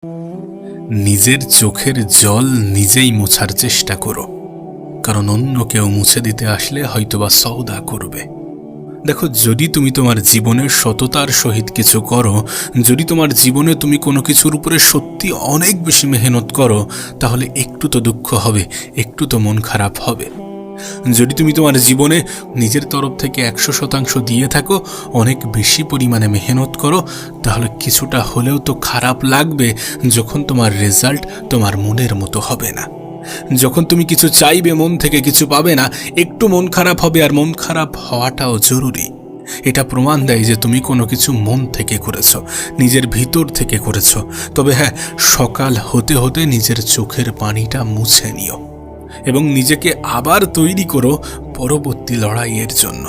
নিজের চোখের জল নিজেই মোছার চেষ্টা করো, কারণ অন্য কেউ মুছে দিতে আসলে হয়তোবা সওদা করবে। দেখো, যদি তুমি তোমার জীবনের সততার সহিত কিছু করো, যদি তোমার জীবনে তুমি কোনো কিছুর উপরে সত্যি অনেক বেশি মেহনত করো, তাহলে একটু তো দুঃখ হবে, একটু তো মন খারাপ হবে। যদি তুমি তোমার জীবনে নিজের তরফ থেকে 100% দিয়ে থাকো, অনেক বেশি পরিমাণে মেহনত করো, তাহলে কিছুটা হলেও তো খারাপ লাগবে যখন তোমার রেজাল্ট তোমার মনের মতো হবে না। যখন তুমি কিছু চাইবে মন থেকে, কিছু পাবে না, একটু মন খারাপ হবে। আর মন খারাপ হওয়াটাও জরুরি। এটা প্রমাণ দেয় যে তুমি কোনো কিছু মন থেকে করেছো, নিজের ভিতর থেকে করেছো। তবে হ্যাঁ, সকাল হতে হতে নিজের চোখের পানিটা মুছে নিও এবং নিজেকে আবার তৈরি করো পরবর্তী লড়াইয়ের জন্য।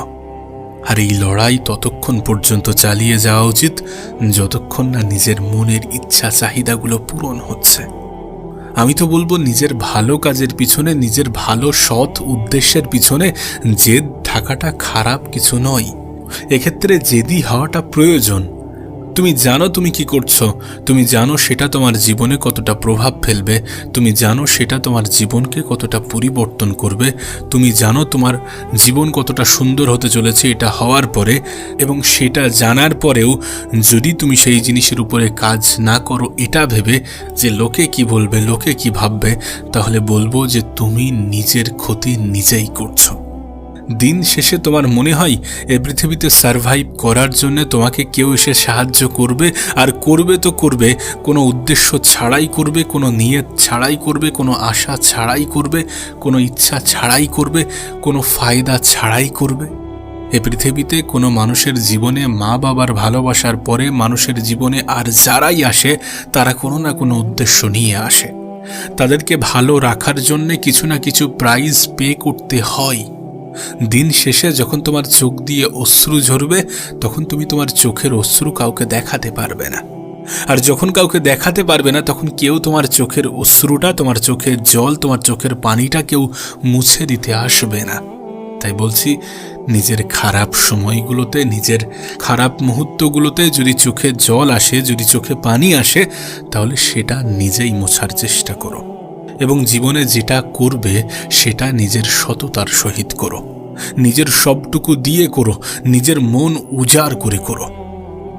আর এই লড়াই ততক্ষণ পর্যন্ত চালিয়ে যাওয়া উচিত যতক্ষণ না নিজের মনের ইচ্ছা চাহিদাগুলো পূরণ হচ্ছে। আমি তো বলবো, নিজের ভালো কাজের পিছনে, নিজের ভালো সৎ উদ্দেশ্যের পিছনে জেদ থাকাটা খারাপ কিছু নয়। এক্ষেত্রে জেদি হওয়াটা প্রয়োজন। তুমি জানো তুমি কি করছো, তুমি জানো সেটা তোমার জীবনে কতটা প্রভাব ফেলবে, তুমি জানো সেটা তোমার জীবনকে কতটা পরিবর্তন করবে, তুমি জানো তোমার জীবন কতটা সুন্দর হতে চলেছে এটা হওয়ার পরে। এবং সেটা জানার পরেও যদি তুমি সেই জিনিসের উপরে কাজ না করো এটা ভেবে যে লোকে কি বলবে, লোকে কি ভাববে, তাহলে বলবো যে তুমি নিজের ক্ষতি নিজেই করছো। দিন শেষে তোমার মনে হয় এই পৃথিবীতে সারভাইভ করার জন্য তোমাকে কেউ এসে সাহায্য করবে, আর করবে তো করবে কোনো উদ্দেশ্য ছাড়াই করবে, কোনো নিয়ত ছাড়াই করবে, কোনো আশা ছাড়াই করবে, কোনো ইচ্ছা ছাড়াই করবে, কোনো ফায়দা ছাড়াই করবে। এ পৃথিবীতে কোনো মানুষের জীবনে মা বাবার ভালোবাসার পরে মানুষের জীবনে আর যারাই আসে তারা কোনো না কোনো উদ্দেশ্য নিয়ে আসে। তাদেরকে ভালো রাখার জন্যে কিছু না কিছু প্রাইজ পে করতে হয়। দিন শেষে যখন তোমার চোখ দিয়ে অশ্রু ঝরবে, তখন তুমি তোমার চোখের অশ্রু কাউকে দেখাতে পারবে না। আর যখন কাউকে দেখাতে পারবে না, তখন কেউ তোমার চোখের অশ্রুটা, তোমার চোখের জল, তোমার চোখের পানিটা কেউ মুছে দিতে আসবে না। তাই বলছি, নিজের খারাপ সময়গুলোতে, নিজের খারাপ মুহূর্তগুলোতে যদি চোখে জল আসে, যদি চোখে পানি আসে, তাহলে সেটা নিজেই মোছার চেষ্টা করো। এবং জীবনে যেটা করবে সেটা নিজের সততার সহিত করো, নিজের সবটুকু দিয়ে করো, নিজের মন উজাড় করে করো।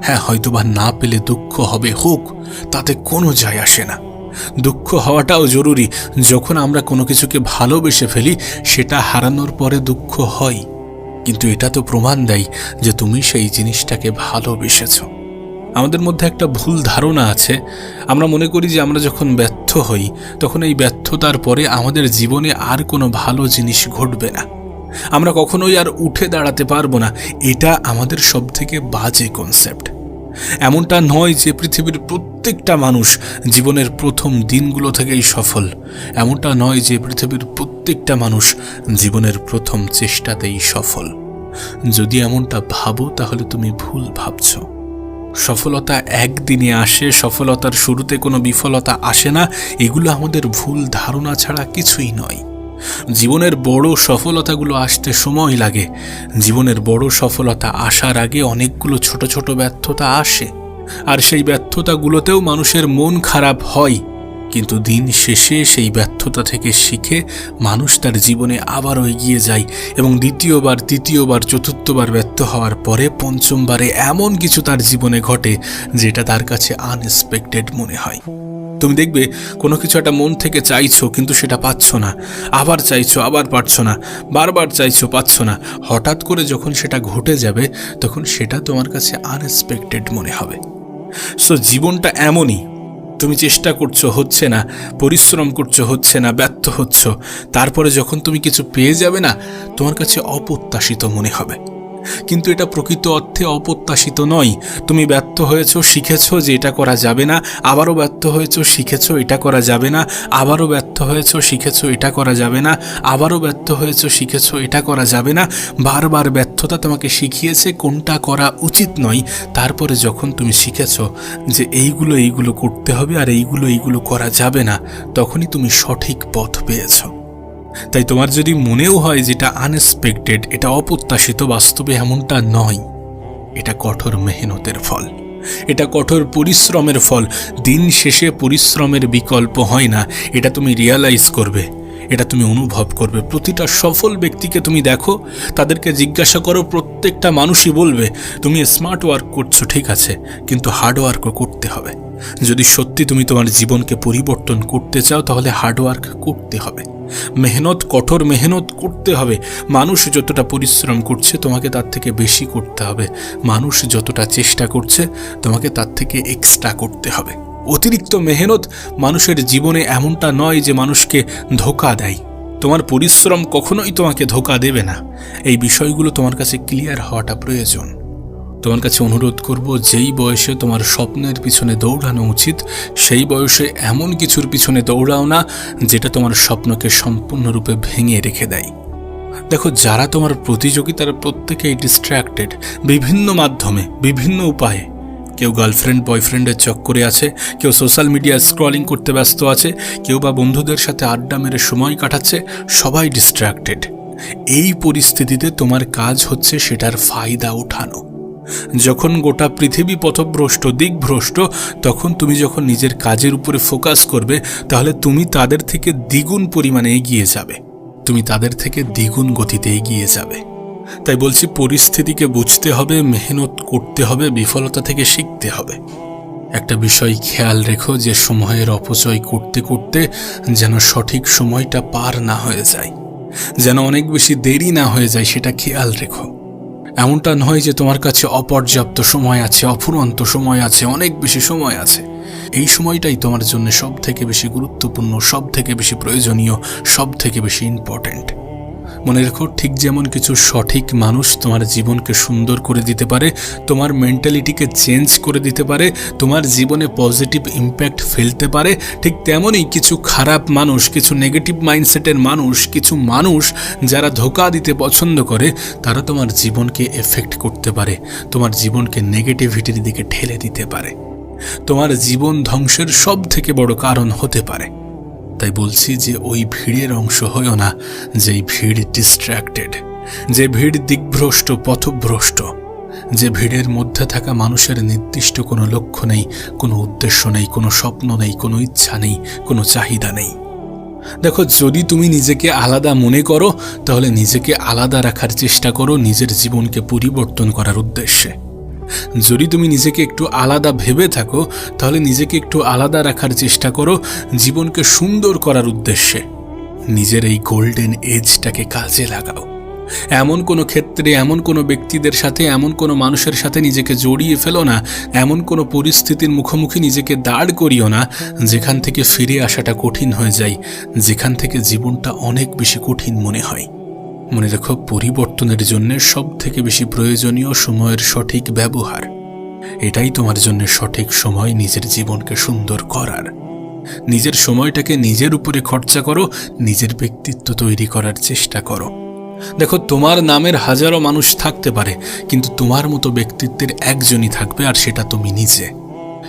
হ্যাঁ, হয়তোবা না পেলে দুঃখ হবে, হোক, তাতে কোনো যায় আসে না। দুঃখ হওয়াটাও জরুরি। যখন আমরা কোনো কিছুকে ভালোবেসে ফেলি, সেটা হারানোর পরে দুঃখ হয়, কিন্তু এটা তো প্রমাণ দেয় যে তুমি সেই জিনিসটাকে ভালোবেসেছো। আমাদের মধ্যে একটা ভুল ধারণা আছে। আমরা মনে করি যে আমরা যখন ব্যর্থ হই, তখন এই ব্যর্থতার পরে আমাদের জীবনে আর কোনো ভালো জিনিস ঘটবে না, আমরা কখনোই আর উঠে দাঁড়াতে পারবো না। এটা আমাদের সবথেকে বাজে কনসেপ্ট। এমনটা নয় যে পৃথিবীর প্রত্যেকটা মানুষ জীবনের প্রথম দিনগুলো থেকেই সফল। এমনটা নয় যে পৃথিবীর প্রত্যেকটা মানুষ জীবনের প্রথম চেষ্টাতেই সফল। যদি এমনটা ভাবো, তাহলে তুমি ভুল ভাবছো। সফলতা একদিনে আসে, সফলতার শুরুতে কোনো বিফলতা আসে না। এগুলো আমাদের ভুল ধারণা ছাড়া কিছুই নয়। জীবনের বড় সফলতাগুলো আসতে সময় লাগে। জীবনের বড় সফলতা আসার আগে অনেকগুলো ছোট ছোট ব্যর্থতা আসে, আর সেই ব্যর্থতাগুলোতেও মানুষের মন খারাপ হয়। কিন্তু দিন শেষে সেই ব্যর্থতা থেকে শিখে মানুষ তার জীবনে আবারও এগিয়ে যায় এবং দ্বিতীয়বার, তৃতীয়বার, চতুর্থবার ব্যর্থ হওয়ার পরে পঞ্চমবারে এমন কিছু তার জীবনে ঘটে যেটা তার কাছে আনএক্সপেক্টেড মনে হয়। তুমি দেখবে কোনো কিছু একটা মন থেকে চাইছো, কিন্তু সেটা পাচ্ছ না, আবার চাইছো, আবার পারছো না, বারবার চাইছো, পাচ্ছ না। হঠাৎ করে যখন সেটা ঘটে যাবে, তখন সেটা তোমার কাছে আনএক্সপেক্টেড মনে হবে। সো জীবনটা এমনই। তুমি চেষ্টা করছো, হচ্ছে না, পরিশ্রম করছো, হচ্ছে না, ব্যর্থ হচ্ছ। তারপরে যখন তুমি কিছু পেয়ে যাবে না, তোমার কাছে অপ্রত্যাশিত মনে হবে। কিন্তু এটা প্রকৃত অর্থে অপ্রত্যাশিত নয়। তুমি ব্যর্থ হয়েছো, শিখেছো যে এটা করা যাবে না, আবারও ব্যর্থ হয়েছো, শিখেছো এটা করা যাবে না, আবারও ব্যর্থ হয়েছো, শিখেছো এটা করা যাবে না, আবারও ব্যর্থ হয়েছো, শিখেছো এটা করা যাবে না। বারবার ব্যর্থতা তোমাকে শিখিয়েছে কোনটা করা উচিত নয়। তারপরে যখন তুমি শিখেছো যে এইগুলো করতে হবে আর এইগুলো করা যাবে না, তখনই তুমি সঠিক পথ পেয়েছো। তাই তোমার যদি মনেও হয় যেটা আনএক্সপেক্টেড, এটা অপ্রত্যাশিত, বাস্তবে এমনটা নয়। এটা কঠোর মেহনতের ফল। এটা কঠোর পরিশ্রমের ফল। দিন শেষে পরিশ্রমের বিকল্প হয় না, এটা তুমি রিয়ালাইজ করবে, এটা তুমি অনুভব করবে। প্রতিটা সফল ব্যক্তিকে তুমি দেখো, তাদেরকে জিজ্ঞাসা করো, প্রত্যেকটা মানুষই বলবে তুমি স্মার্ট ওয়ার্ক করছো ঠিক আছে, কিন্তু হার্ড ওয়ার্কও করতে হবে। যদি সত্যি তুমি তোমার জীবনকে পরিবর্তন করতে চাও তাহলে হার্ড ওয়ার্ক করতে হবে, মেহনত, কঠোর মেহনত করতে হবে। মানুষ যতটা পরিশ্রম করছে তোমাকে তার থেকে বেশি করতে হবে, মানুষ যতটা চেষ্টা করছে তোমাকে তার থেকে এক্সট্রা করতে হবে। অতিরিক্ত মেহনত মানুষের জীবনে এমনটা নয় যে মানুষকে ধোঁকা দেয়। তোমার পরিশ্রম কখনোই তোমাকে ধোঁকা দেবে না। এই বিষয়গুলো তোমার কাছে ক্লিয়ার হওয়াটা প্রয়োজন। তোমার কাছে অনুরোধ করব, যেই বয়সে তোমার স্বপ্নের পিছনে দৌড়ানো উচিত সেই বয়সে এমন কিছুর পিছনে দৌড়াও না যেটা তোমার স্বপ্নকে সম্পূর্ণরূপে ভেঙে রেখে দেয়। দেখো, যারা তোমার প্রতিযোগী তারা প্রত্যেকেই ডিস্ট্র্যাক্টেড, বিভিন্ন মাধ্যমে, বিভিন্ন উপায়ে। কেউ গার্লফ্রেন্ড বয়ফ্রেন্ডের চক্করে আছে, কেউ সোশ্যাল মিডিয়া স্ক্রলিং করতে ব্যস্ত আছে, কেউ বা বন্ধুদের সাথে আড্ডা মেরে সময় কাটাচ্ছে। সবাই ডিস্ট্র্যাক্টেড। এই পরিস্থিতিতে তোমার কাজ হচ্ছে সেটার ফায়দা ওঠানো। যখন গোটা পৃথিবী পথভ্রষ্ট, দিকভ্রষ্ট, তখন তুমি যখন নিজের কাজের উপরে ফোকাস করবে তাহলে তুমি তাদের থেকে দ্বিগুণ পরিমাণে এগিয়ে যাবে, তুমি তাদের থেকে দ্বিগুণ গতিতে এগিয়ে যাবে। তাই বলছি, পরিস্থিতিকে বুঝতে হবে, মেহনত করতে হবে, বিফলতা থেকে শিখতে হবে। একটা বিষয় খেয়াল রেখো যে সময়ের অপচয় করতে করতে যেন সঠিক সময়টা পার না হয়ে যায়, যেন অনেক বেশি দেরি না হয়ে যায়, সেটা খেয়াল রেখো। এমনটা নয় যে তোমার কাছে অপর্যাপ্ত সময় আছে, অফুরন্ত সময় আছে, অনেক বেশি সময় আছে। এই সময়টাই তোমার জন্য সব থেকে বেশি গুরুত্বপূর্ণ, সব থেকে বেশি প্রয়োজনীয়, সব থেকে বেশি ইম্পর্ট্যান্ট। মনে রেখো, ঠিক যেমন কিছু সঠিক মানুষ তোমার জীবনকে সুন্দর করে দিতে পারে, তোমার মেন্টালিটিকে চেঞ্জ করে দিতে পারে, তোমার জীবনে পজিটিভ ইম্প্যাক্ট ফেলতে পারে, ঠিক তেমনই কিছু খারাপ মানুষ, কিছু নেগেটিভ মাইন্ডসেটের মানুষ, কিছু মানুষ যারা ধোঁকা দিতে পছন্দ করে, তারা তোমার জীবনকে এফেক্ট করতে পারে, তোমার জীবনকে নেগেটিভিটির দিকে ঠেলে দিতে পারে, তোমার জীবন ধ্বংসের সব থেকে বড় কারণ হতে পারে। তাই বলছি যে ওই ভিড়ের অংশ হয়ো না, যেই ভিড় ডিস্ট্র্যাক্টেড, যে ভিড় দিকভ্রষ্ট, পথভ্রষ্ট, যে ভিড়ের মধ্যে থাকা মানুষের নির্দিষ্ট কোনো লক্ষ্য নেই, কোনো উদ্দেশ্য নেই, কোনো স্বপ্ন নেই, কোনো ইচ্ছা নেই, কোনো চাহিদা নেই। দেখো, যদি তুমি নিজেকে আলাদা মনে করো তাহলে নিজেকে আলাদা রাখার চেষ্টা করো নিজের জীবনকে পরিবর্তন করার উদ্দেশ্যে। যদি তুমি নিজেকে একটু আলাদা ভেবে থাকো তাহলে নিজেকে একটু আলাদা রাখার চেষ্টা করো জীবনকে সুন্দর করার উদ্দেশ্যে। নিজের এই গোল্ডেন এজটাকে কাজে লাগাও। এমন কোনো ক্ষেত্রে, এমন কোনো ব্যক্তিদের সাথে, এমন কোনো মানুষের সাথে নিজেকে জড়িয়ে ফেলো না, এমন কোনো পরিস্থিতির মুখোমুখি নিজেকে দাঁড় করিও না যেখান থেকে ফিরে আসাটা কঠিন হয়ে যায়, যেখান থেকে জীবনটা অনেক বেশি কঠিন মনে হয়। মনে রেখো, পরিবর্তনের জন্য সব থেকে বেশি প্রয়োজনীয় সময়ের সঠিক ব্যবহার। এটাই তোমার জন্য সঠিক সময় নিজের জীবনকে সুন্দর করার। নিজের সময়টাকে নিজের উপরে খরচা করো, নিজের ব্যক্তিত্ব তৈরি করার চেষ্টা করো। দেখো, তোমার নামের হাজারো মানুষ থাকতে পারে, কিন্তু তোমার মতো ব্যক্তিত্বের একজনই থাকবে, আর সেটা তুমি নিজে।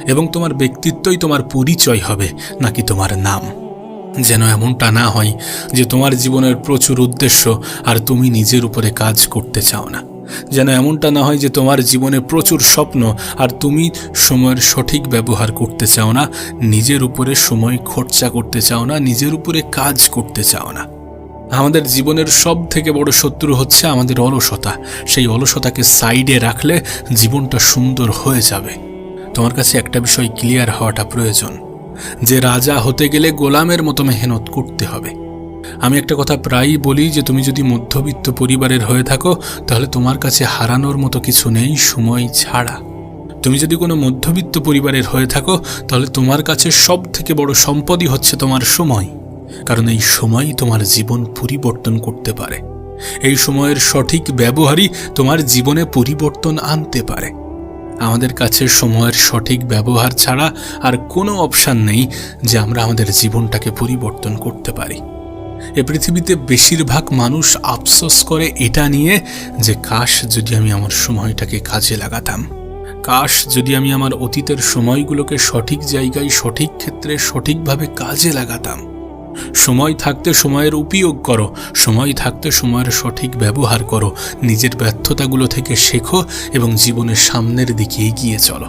এবং তোমার ব্যক্তিত্বই তোমার পরিচয় হবে, নাকি তোমার নাম। যেন এমনটা না হয় যে তোমার জীবনের প্রচুর উদ্দেশ্য আর তুমি নিজের উপরে কাজ করতে চাও না। যেন এমনটা না হয় যে তোমার জীবনে প্রচুর স্বপ্ন আর তুমি সময়ের সঠিক ব্যবহার করতে চাও না, নিজের উপরে সময় খরচা করতে চাও না, নিজের উপরে কাজ করতে চাও না। আমাদের জীবনের সব থেকে বড় শত্রু হচ্ছে আমাদের অলসতা। সেই অলসতাকে সাইডে রাখলে জীবনটা সুন্দর হয়ে যাবে। তোমার কাছে একটা বিষয় ক্লিয়ার হওয়াটা প্রয়োজন যে রাজা হতে গেলে গোলামের মতো মেহনত করতে হবে। আমি একটা কথা প্রায়ই বলি যে তুমি যদি মধ্যবিত্ত পরিবারের হয়ে থাকো তাহলে তোমার কাছে হারানোর মতো কিছু নেই সময় ছাড়া। তুমি যদি কোনো মধ্যবিত্ত পরিবারের হয়ে থাকো তাহলে তোমার কাছে সব থেকে বড় সম্পদই হচ্ছে তোমার সময়, কারণ এই সময়ই তোমার জীবন পরিবর্তন করতে পারে। এই সময়ের সঠিক ব্যবহারই তোমার জীবনে পরিবর্তন আনতে পারে। আমাদের কাছে সময়ের সঠিক ব্যবহার ছাড়া আর কোনো অপশান নেই যে আমরা আমাদের জীবনটাকে পরিবর্তন করতে পারি। এ পৃথিবীতে বেশিরভাগ মানুষ আফসোস করে এটা নিয়ে যে কাশ যদি আমি আমার সময়টাকে কাজে লাগাতাম, কাশ যদি আমি আমার অতীতের সময়গুলোকে সঠিক জায়গায়, সঠিক ক্ষেত্রে, সঠিকভাবে কাজে লাগাতাম। সময় থাকতে সময়ের উপয়োগ করো, সময় থাকতে সময়ের সঠিক ব্যবহার করো, নিজের ব্যর্থতাগুলো থেকে শেখো এবং জীবনের সামনের দিকে এগিয়ে চলো।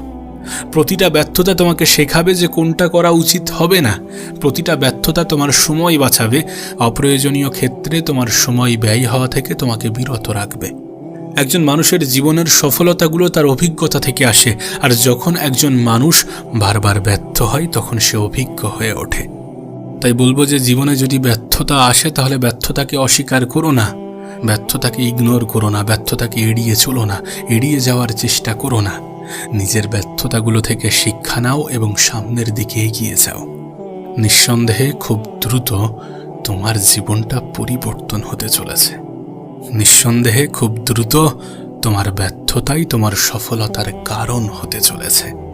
প্রতিটা ব্যর্থতা তোমাকে শেখাবে যে কোনটা করা উচিত হবে না। প্রতিটা ব্যর্থতা তোমার সময় বাঁচাবে, অপ্রয়োজনীয় ক্ষেত্রে তোমার সময় ব্যয় হওয়া থেকে তোমাকে বিরত রাখবে। একজন মানুষের জীবনের সফলতাগুলো তার অভিজ্ঞতা থেকে আসে, আর যখন একজন মানুষ বারবার ব্যর্থ হয় তখন সে অভিজ্ঞ হয়ে ওঠে। তাই বলবো যে জীবনে যদি ব্যর্থতা আসে তাহলে ব্যর্থতাকে অস্বীকার করো না, ব্যর্থতাকে ইগনোর করো না, ব্যর্থতাকে এড়িয়ে চলো না, এড়িয়ে যাওয়ার চেষ্টা করো না। নিজের ব্যর্থতাগুলো থেকে শিক্ষা নাও এবং সামনের দিকে এগিয়ে যাও। নিঃসন্দেহে খুব দ্রুত তোমার জীবনটা পরিবর্তন হতে চলেছে। নিঃসন্দেহে খুব দ্রুত তোমার ব্যর্থতাই তোমার সফলতার কারণ হতে চলেছে।